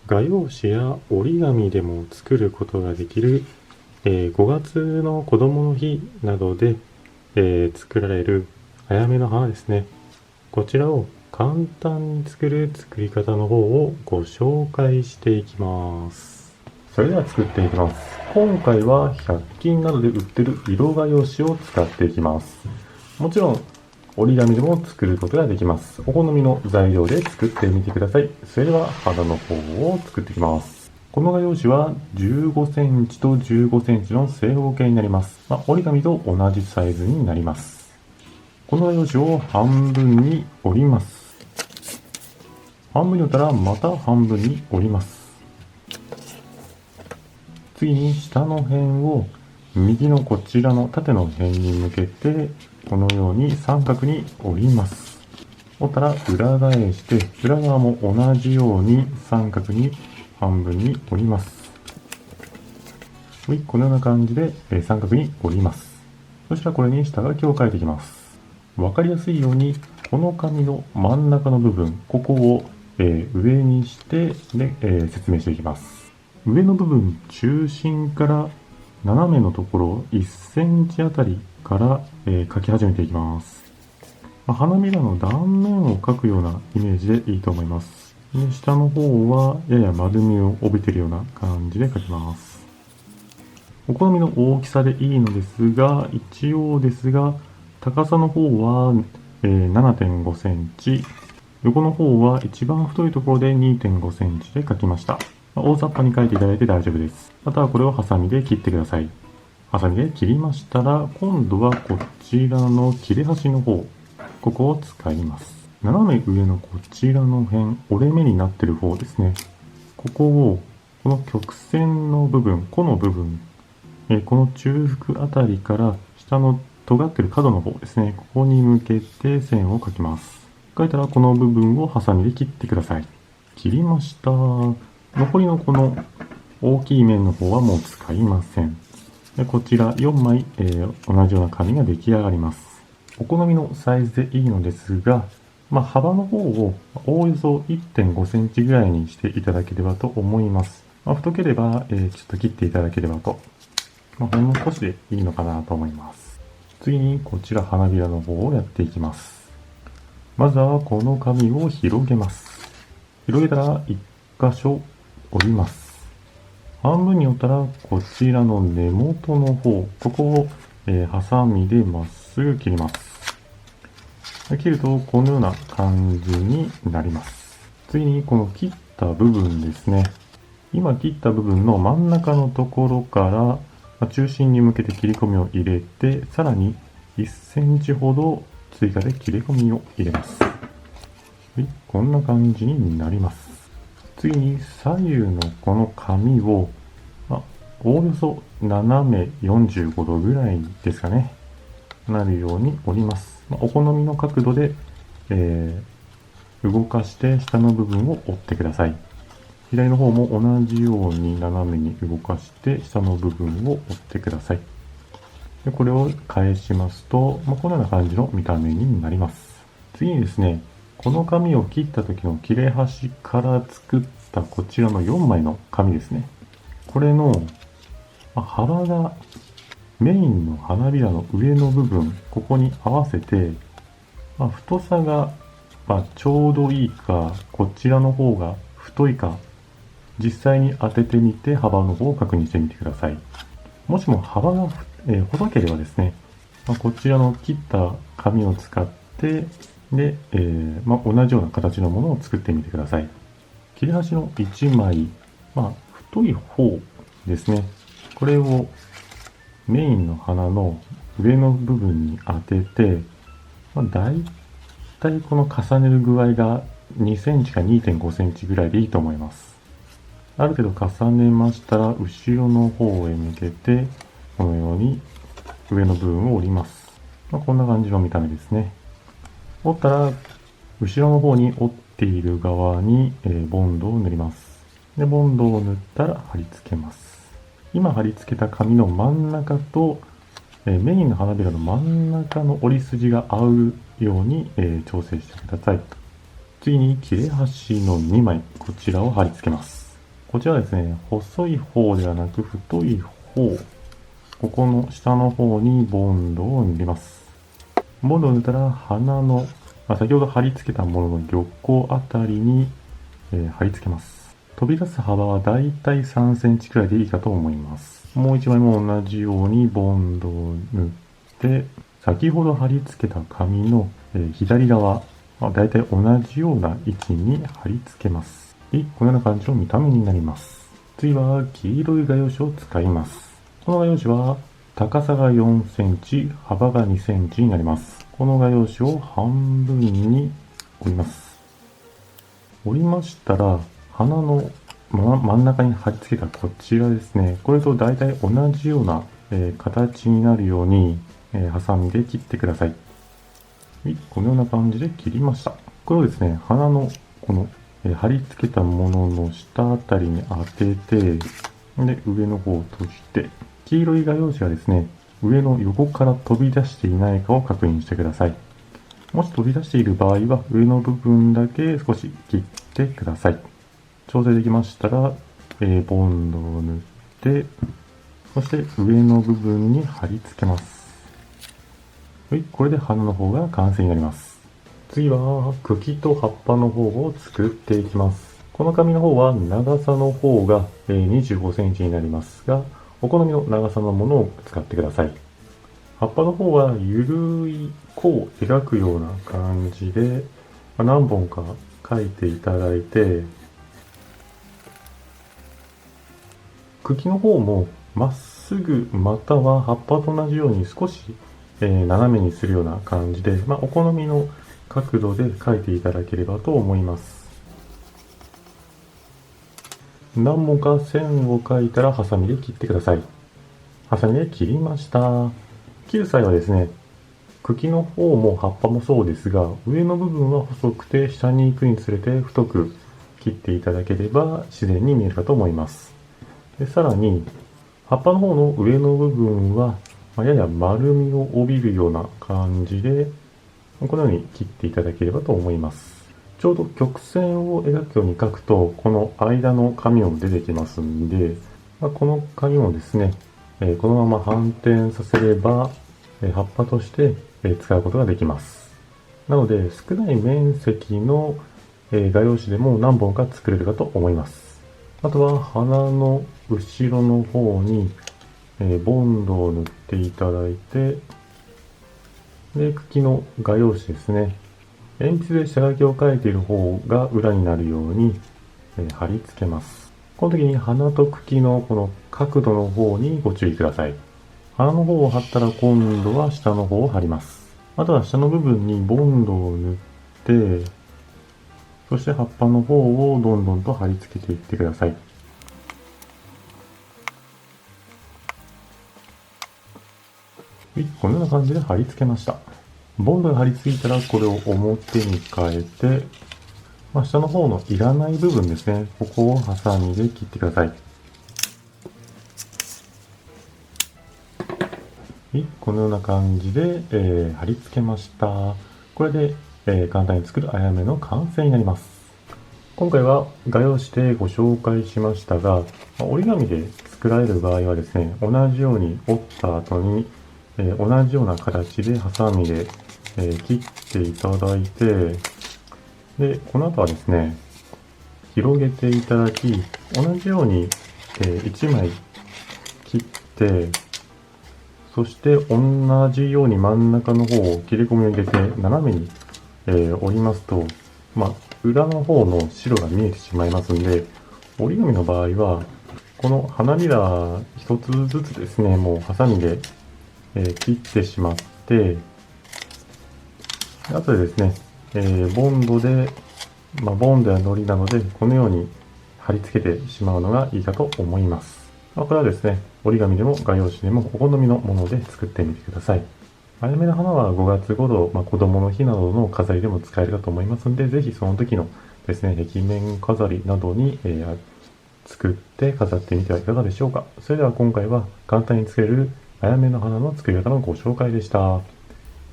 画用紙や折り紙でも作ることができる、5月の子供の日などで、作られるあやめの花ですね。こちらを簡単に作る作り方の方をご紹介していきます。それでは作っていきます。今回は100均などで売ってる色画用紙を使っていきます。もちろん折り紙でも作ることができます。お好みの材料で作ってみてください。それでは花の方を作っていきます。この画用紙は15センチと15センチの正方形になります。折り紙と同じサイズになります。この画用紙を半分に折ります。半分に折ったらまた半分に折ります。次に下の辺を右のこちらの縦の辺に向けてこのように三角に折ります。折ったら裏返して裏側も同じように三角に半分に折ります。このような感じで三角に折ります。そしたらこれに下書きを書いていきます。わかりやすいようにこの紙の真ん中の部分、ここを上にしてで、説明していきます。上の部分、中心から斜めのところ1センチあたりから、描き始めていきます。花びらの断面を描くようなイメージでいいと思います。で下の方はやや丸みを帯びているような感じで描きます。お好みの大きさでいいのですが、一応ですが、高さの方は、7.5センチ、横の方は一番太いところで 2.5 センチで描きました。大雑把に描いていただいて大丈夫です。あとはこれをハサミで切ってください。ハサミで切りましたら、今度はこちらの切れ端の方、ここを使います。斜め上のこちらの辺、折れ目になっている方ですね。ここを、この曲線の部分、この部分、この中腹あたりから下の尖っている角の方ですね。ここに向けて線を描きます。描いたらこの部分をハサミで切ってください。切りました。残りのこの大きい面の方はもう使いません。でこちら4枚、同じような紙が出来上がります。お好みのサイズでいいのですが、幅の方をおおよそ 1.5 センチぐらいにしていただければと思います。太ければ、ちょっと切っていただければと。ほんの少しでいいのかなと思います。次にこちら花びらの方をやっていきます。まずはこの紙を広げます。広げたら1箇所折ります。半分に折ったらこちらの根元の方、ここを、ハサミでまっすぐ切ります。切るとこのような感じになります。次にこの切った部分ですね。今切った部分の真ん中のところから中心に向けて切り込みを入れて、さらに1センチほど追加で切り込みを入れます。こんな感じになります。次に左右のこの紙を、おおよそ斜め45度ぐらいですかね。なるように折ります。お好みの角度で、動かして下の部分を折ってください。左の方も同じように斜めに動かして下の部分を折ってください。でこれを返しますと、このような感じの見た目になります。次にですね、この紙を切った時の切れ端から作ったこちらの4枚の紙ですね。これの幅がメインの花びらの上の部分、ここに合わせて、太さがちょうどいいか、こちらの方が太いか、実際に当ててみて幅の方を確認してみてください。もしも幅が、細ければですね、こちらの切った紙を使ってで、同じような形のものを作ってみてください。切れ端の1枚、太い方ですね。これをメインの花の上の部分に当てて、だいたいこの重ねる具合が2センチか 2.5 センチぐらいでいいと思います。ある程度重ねましたら、後ろの方へ向けて、このように上の部分を折ります。こんな感じの見た目ですね。折ったら、後ろの方に折っている側に、ボンドを塗ります。で、ボンドを塗ったら貼り付けます。今貼り付けた紙の真ん中と、メインの花びらの真ん中の折り筋が合うように、調整してください。次に切れ端の2枚、こちらを貼り付けます。こちらですね、細い方ではなく太い方、ここの下の方にボンドを塗ります。ボンドを塗ったら鼻の、先ほど貼り付けたものの玉甲あたりに、貼り付けます。飛び出す幅はだいたい3センチくらいでいいかと思います。もう一枚も同じようにボンドを塗って、先ほど貼り付けた紙の、左側、だいたい同じような位置に貼り付けます。このような感じの見た目になります。次は黄色い画用紙を使います。この画用紙は高さが4センチ、幅が2センチになります。この画用紙を半分に折ります。折りましたら、鼻の真ん中に貼り付けたこちらですね。これと大体同じような、形になるように、ハサミで切ってください。このような感じで切りました。これをですね、鼻のこの、貼り付けたものの下あたりに当てて、で、上の方を閉じて、黄色い画用紙はですね、上の横から飛び出していないかを確認してください。もし飛び出している場合は、上の部分だけ少し切ってください。調整できましたら、ボンドを塗って、そして上の部分に貼り付けます。これで花の方が完成になります。次は茎と葉っぱの方を作っていきます。この紙の方は長さの方が25センチになりますが、お好みの長さのものを使ってください。葉っぱの方はゆるい弧を描くような感じで何本か描いていただいて、茎の方もまっすぐまたは葉っぱと同じように少し斜めにするような感じで、お好みの角度で描いていただければと思います。何本か線を描いたらハサミで切ってください。ハサミで切りました。切る際はですね、茎の方も葉っぱもそうですが、上の部分は細くて下に行くにつれて太く切っていただければ自然に見えるかと思います。で、さらに葉っぱの方の上の部分はやや丸みを帯びるような感じで、このように切っていただければと思います。ちょうど曲線を描くように描くと、この間の紙も出てきますんで、この紙もですね、このまま反転させれば、葉っぱとして使うことができます。なので、少ない面積の画用紙でも何本か作れるかと思います。あとは鼻の後ろの方にボンドを塗っていただいて、で、茎の画用紙ですね。鉛筆で下書きを描いている方が裏になるように、貼り付けます。この時に鼻と茎のこの角度の方にご注意ください。鼻の方を貼ったら今度は下の方を貼ります。あとは下の部分にボンドを塗って、そして葉っぱの方をどんどんと貼り付けていってください。このような感じで貼り付けました。ボンドが貼り付いたらこれを表に変えて、下の方のいらない部分ですね。ここをハサミで切ってください。このような感じで、貼り付けました。これで、簡単に作るあやめの完成になります。今回は画用紙でご紹介しましたが、折り紙で作られる場合はですね、同じように折った後に、同じような形でハサミで、切っていただいて、で、この後はですね、広げていただき、同じように、1枚切って、そして同じように真ん中の方を切り込みを入れて斜めに、折りますと、裏の方の白が見えてしまいますので、折り紙の場合は、この花びら一つずつですね、もうハサミで、切ってしまって、あとでですね、ボンドで、ボンドや糊なので、このように貼り付けてしまうのがいいかと思います。これはですね、折り紙でも画用紙でもお好みのもので作ってみてください。あやめの花は5月頃、子供の日などの飾りでも使えるかと思いますので、ぜひその時のですね、壁面飾りなどに、作って飾ってみてはいかがでしょうか。それでは今回は簡単に作れるあやめの花の作り方のご紹介でした。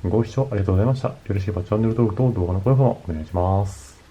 ご視聴ありがとうございました。よろしければチャンネル登録と動画の高評価もお願いします。